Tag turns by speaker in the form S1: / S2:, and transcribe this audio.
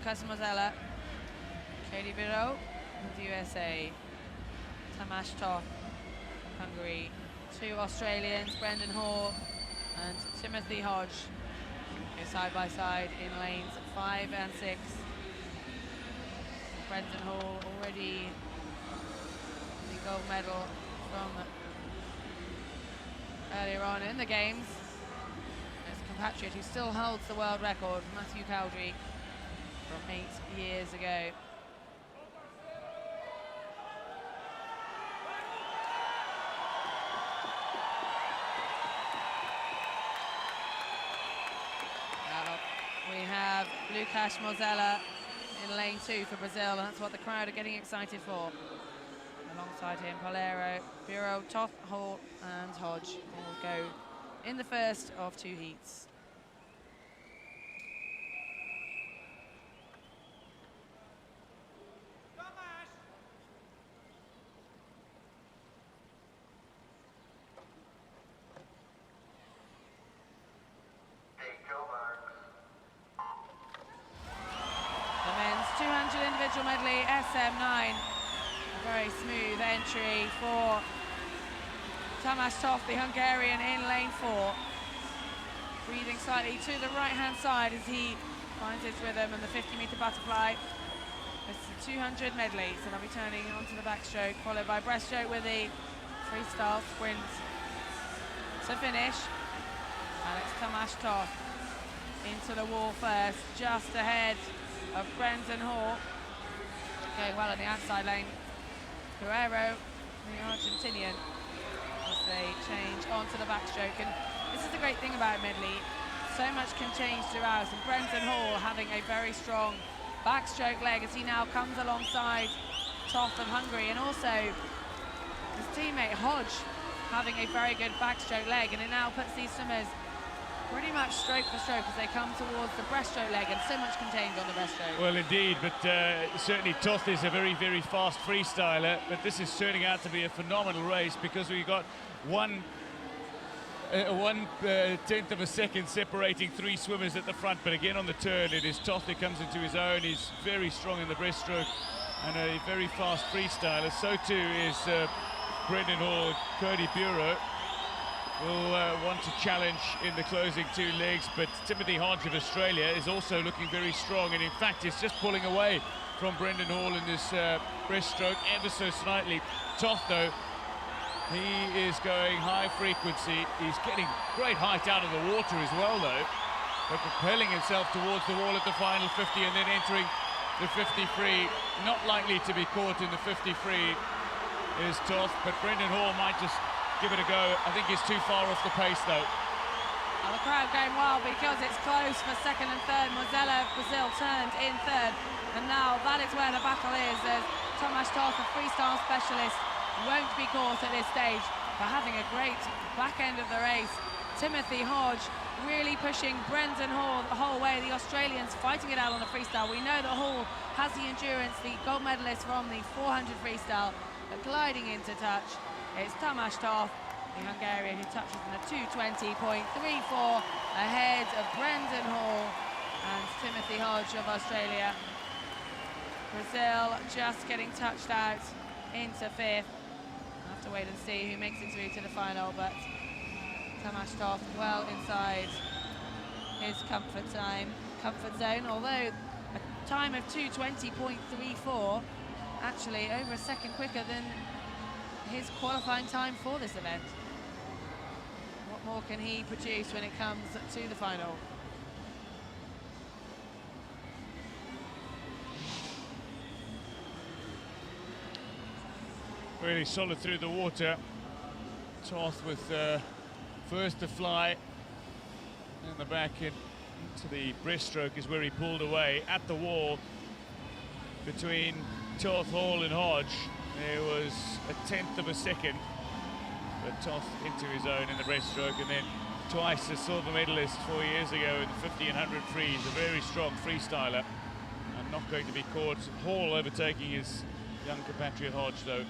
S1: MOZELA, Cody USA, Tamas, Hungary, 2 Australians, Breden and Timothy Hodge, go side by side in lanes 5 and 6. Breden already the gold medal from earlier on in the games. His compatriot who still holds the world record, Matthew Cowdrey, from 8 years ago. We have MOZELA in lane 2 for Brazil, and that's what the crowd are getting excited for. Alongside him, PULLEIRO, Bureau, TOTH, Hall and HODGE all go in the first of 2 heats. The men's 200 individual medley, SM9. A very smooth entry for Tamas, the Hungarian, in lane 4. Breathing slightly to the right-hand side as he finds his rhythm, and the 50-meter butterfly. It's the 200 medley, so they'll be turning onto the backstroke, followed by breaststroke with the freestyle sprint to finish. And it's Tamas into the wall first, just ahead of Breden, going well in the outside lane. PULLEIRO, the Argentinian, as they change onto the backstroke. And this is the great thing about medley, so much can change throughout, and Breden having a very strong backstroke leg as he now comes alongside TOTH of Hungary, and also his teammate HODGE having a very good backstroke leg, and it now puts these swimmers pretty much stroke for stroke as they come towards the breaststroke leg, and so much contained on the breaststroke.
S2: Well, indeed, but certainly TOTH is a very, very fast freestyler, but this is turning out to be a phenomenal race because we got one tenth of a second separating 3 swimmers at the front, but again on the turn it is TOTH who comes into his own. He's very strong in the breaststroke and a very fast freestyler. So too is Breden Cody Bureau will want to challenge in the closing 2 legs, but Timothy Hodge of Australia is also looking very strong, and in fact is just pulling away from Breden in this breaststroke ever so slightly. TOTH though, he is going high frequency. He's getting great height out of the water as well though, but propelling himself towards the wall at the final 50 and then entering the 50 free. Not likely to be caught in the 50 free is TOTH, but Breden might just give it a go. I think he's too far off the pace though.
S1: Well, the crowd going wild because it's close for second and third. MOZELA of Brazil turned in third, and now that is where the battle is, as Tamas, a freestyle specialist, won't be caught at this stage for having a great back end of the race. Timothy Hodge really pushing Breden the whole way. The Australians fighting it out on the freestyle. We know that Hall has the endurance, the gold medalist from the 400 freestyle, but gliding into touch, it's Tamas, the Hungarian, who touches in the 220.34 ahead of Breden and Timothy Hodge of Australia. Brazil just getting touched out into 5th. We'll have to wait and see who makes it through to the final, but Tamas well inside his comfort zone, although a time of 220.34, actually over a second quicker than his qualifying time for this event. What more can he produce when it comes to the final?
S2: Really solid through the water. TOTH with first to fly, and the back into the breaststroke is where he pulled away at the wall between TOTH, Hall and Hodge. There was a tenth of a second, but TOTH into his own in the breaststroke, and then twice a silver medalist 4 years ago in the 50 and 100 frees. A very strong freestyler, and not going to be caught. Hall overtaking his young compatriot Hodge though.